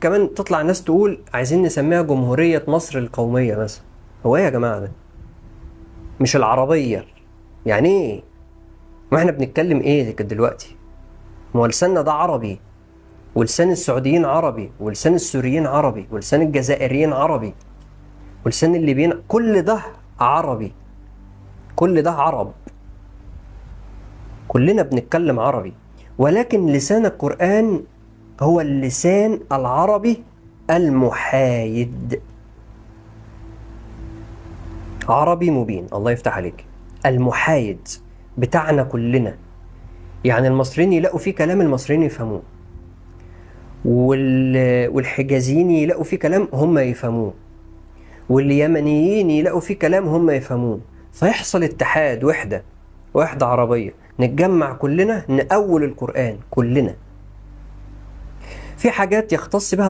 كمان تطلع ناس تقول عايزين نسميها جمهورية مصر القومية مثلا. هو ايه يا جماعة ده؟ مش العربية. يعني ايه؟ ما احنا بنتكلم ايه دلوقتي؟ ما هو لساننا ده عربي، ولسان السعوديين عربي، ولسان السوريين عربي، ولسان الجزائريين عربي، ولسان الليبيين، كل ده عربي، كل ده عرب، كلنا بنتكلم عربي. ولكن لسان القرآن هو اللسان العربي المحايد، عربي مبين. الله يفتح عليك. المحايد بتاعنا كلنا، يعني المصريين يلاقوا فيه كلام المصريين يفهموه، والحجازيين يلاقوا فيه كلام هم يفهموه، واليمنيين يلاقوا فيه كلام هم يفهموه، فيحصل اتحاد، وحدة عربية، نتجمع كلنا نأول القرآن كلنا. في حاجات يختص بها